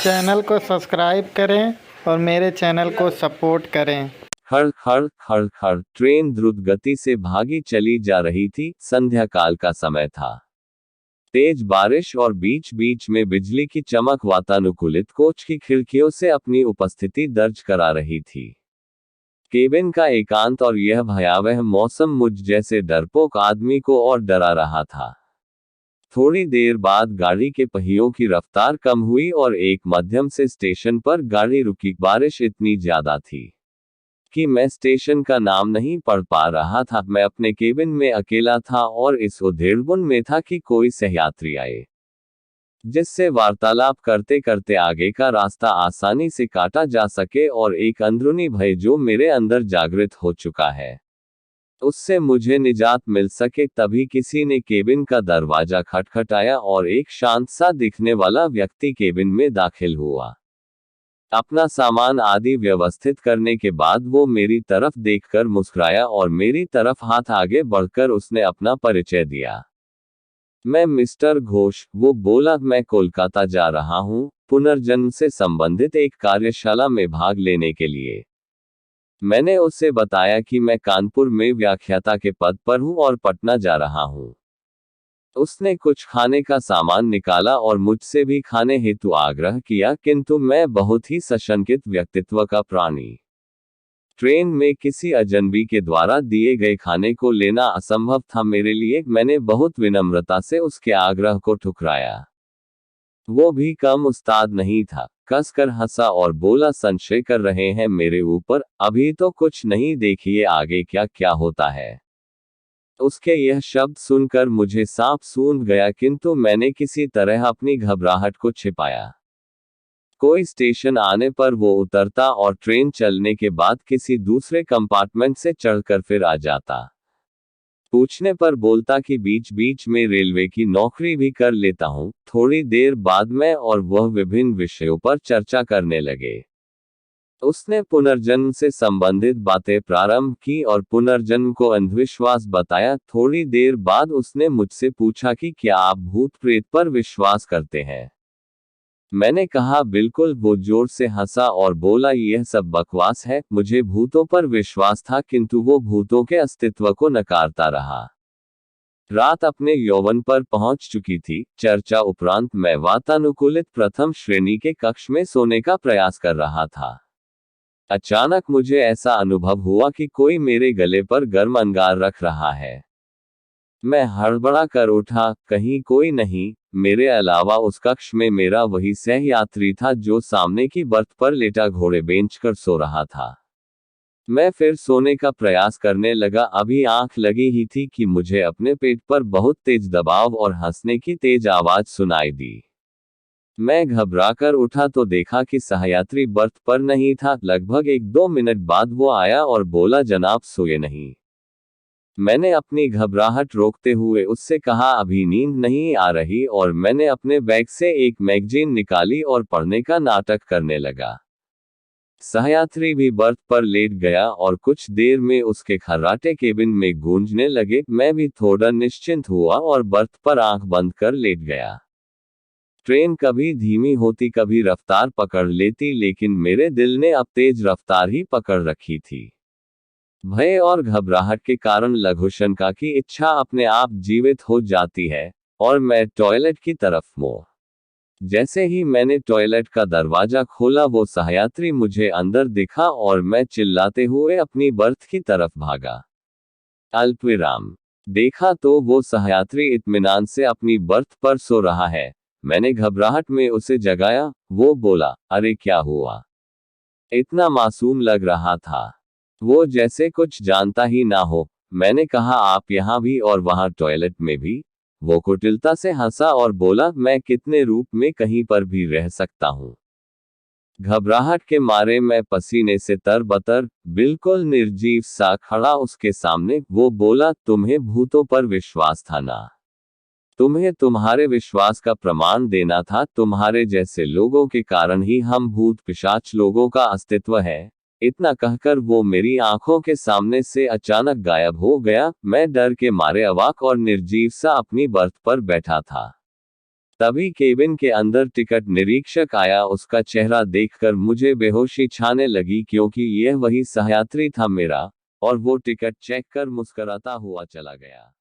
Channel को subscribe करें और मेरे चैनल को सपोर्ट करें। खड़ खड़ खड़ खड़ ट्रेन द्रुत गति से भागी चली जा रही थी। संध्या काल का समय था। तेज बारिश और बीच बीच में बिजली की चमक वातानुकूलित कोच की खिड़कियों से अपनी उपस्थिति दर्ज करा रही थी। केबिन का एकांत और यह भयावह मौसम मुझ जैसे डरपोक आदमी को और डरा रहा था। थोड़ी देर बाद गाड़ी के पहियों की रफ्तार कम हुई और एक मध्यम से स्टेशन पर गाड़ी रुकी। बारिश इतनी ज्यादा थी कि मैं स्टेशन का नाम नहीं पढ़ पा रहा था। मैं अपने केबिन में अकेला था और इस उधेड़बुन में था कि कोई सहयात्री आए जिससे वार्तालाप करते करते आगे का रास्ता आसानी से काटा जा सके, और एक अंदरूनी भय जो मेरे अंदर जागृत हो चुका है उससे मुझे निजात मिल सके। तभी किसी ने केबिन का दरवाजा खटखटाया और एक शांत सा दिखने वाला व्यक्ति केबिन में दाखिल हुआ। अपना सामान आदि व्यवस्थित करने के बाद वो मेरी तरफ देखकर मुस्कुराया और मेरी तरफ हाथ आगे बढ़कर उसने अपना परिचय दिया। मैं मिस्टर घोष, वो बोला। मैं कोलकाता जा रहा हूँ पुनर्जन्म से संबंधित एक कार्यशाला में भाग लेने के लिए। मैंने उससे बताया कि मैं कानपुर में व्याख्याता के पद पर हूँ और पटना जा रहा हूँ। उसने कुछ खाने का सामान निकाला और मुझसे भी खाने हेतु आग्रह किया, किंतु मैं बहुत ही सशंकित व्यक्तित्व का प्राणी। ट्रेन में किसी अजनबी के द्वारा दिए गए खाने को लेना असंभव था मेरे लिए। मैंने बहुत विनम्रता से उसके आग्रह को ठुकराया। वो भी कम उस्ताद नहीं था। कसकर हंसा और बोला, संशय कर रहे हैं मेरे ऊपर? अभी तो कुछ नहीं, देखिए आगे क्या क्या होता है। उसके यह शब्द सुनकर मुझे सांप सूंघ गया, किंतु मैंने किसी तरह अपनी घबराहट को छिपाया। कोई स्टेशन आने पर वो उतरता और ट्रेन चलने के बाद किसी दूसरे कंपार्टमेंट से चढ़कर फिर आ जाता। पूछने पर बोलता कि बीच बीच में रेलवे की नौकरी भी कर लेता हूँ। थोड़ी देर बाद मैं और वह विभिन्न विषयों पर चर्चा करने लगे। उसने पुनर्जन्म से संबंधित बातें प्रारंभ की और पुनर्जन्म को अंधविश्वास बताया। थोड़ी देर बाद उसने मुझसे पूछा कि क्या आप भूत प्रेत पर विश्वास करते हैं। मैंने कहा बिल्कुल। वो जोर से हंसा और बोला, यह सब बकवास है। मुझे भूतों पर विश्वास था, किंतु वो भूतों के अस्तित्व को नकारता रहा। रात अपने यौवन पर पहुंच चुकी थी। चर्चा उपरांत मैं वातानुकूलित प्रथम श्रेणी के कक्ष में सोने का प्रयास कर रहा था। अचानक मुझे ऐसा अनुभव हुआ कि कोई मेरे गले पर गर्म अंगार रख रहा है। मैं हड़बड़ा कर उठा। कहीं कोई नहीं, मेरे अलावा उस कक्ष में मेरा वही सहयात्री था जो सामने की बर्थ पर लेटा घोड़े बेंच कर सो रहा था। मैं फिर सोने का प्रयास करने लगा। अभी आंख लगी ही थी कि मुझे अपने पेट पर बहुत तेज दबाव और हंसने की तेज आवाज सुनाई दी। मैं घबराकर उठा तो देखा कि सहयात्री बर्थ पर नहीं था। लगभग 1-2 मिनट बाद वो आया और बोला, जनाब सोए नहीं। मैंने अपनी घबराहट रोकते हुए उससे कहा, अभी नींद नहीं आ रही, और मैंने अपने बैग से एक मैगजीन निकाली और पढ़ने का नाटक करने लगा। सहयात्री भी बर्थ पर लेट गया और कुछ देर में उसके खर्राटे केबिन में गूंजने लगे। मैं भी थोड़ा निश्चिंत हुआ और बर्थ पर आंख बंद कर लेट गया। ट्रेन कभी धीमी होती, कभी रफ्तार पकड़ लेती, लेकिन मेरे दिल ने अब तेज रफ्तार ही पकड़ रखी थी। भय और घबराहट के कारण लघुशंका की इच्छा अपने आप जीवित हो जाती है, और मैं टॉयलेट की तरफ मुड़ा। जैसे ही मैंने टॉयलेट का दरवाजा खोला, वो सहयात्री मुझे अंदर दिखा और मैं चिल्लाते हुए अपनी बर्थ की तरफ भागा। अल्पविराम देखा तो वो सहयात्री इत्मीनान से अपनी बर्थ पर सो रहा है। मैंने घबराहट में उसे जगाया। वो बोला, अरे क्या हुआ? इतना मासूम लग रहा था। वो जैसे कुछ जानता ही ना हो। मैंने कहा, आप यहाँ भी और वहाँ टॉयलेट में भी? वो कुटिलता से हंसा और बोला, मैं कितने रूप में कहीं पर भी रह सकता हूँ। घबराहट के मारे मैं पसीने से तरबतर, बिल्कुल निर्जीव सा खड़ा उसके सामने। वो बोला, तुम्हें भूतों पर विश्वास था ना? तुम्हें तुम्हारे विश्वास का प्रमाण देना था। तुम्हारे जैसे लोगों के कारण ही हम भूत पिशाच लोगों का अस्तित्व है। इतना कहकर वो मेरी आंखों के सामने से अचानक गायब हो गया। मैं डर के मारे अवाक और निर्जीव सा अपनी बर्थ पर बैठा था। तभी केबिन के अंदर टिकट निरीक्षक आया। उसका चेहरा देखकर मुझे बेहोशी छाने लगी, क्योंकि यह वही सहयात्री था मेरा, और वो टिकट चेक कर मुस्कुराता हुआ चला गया।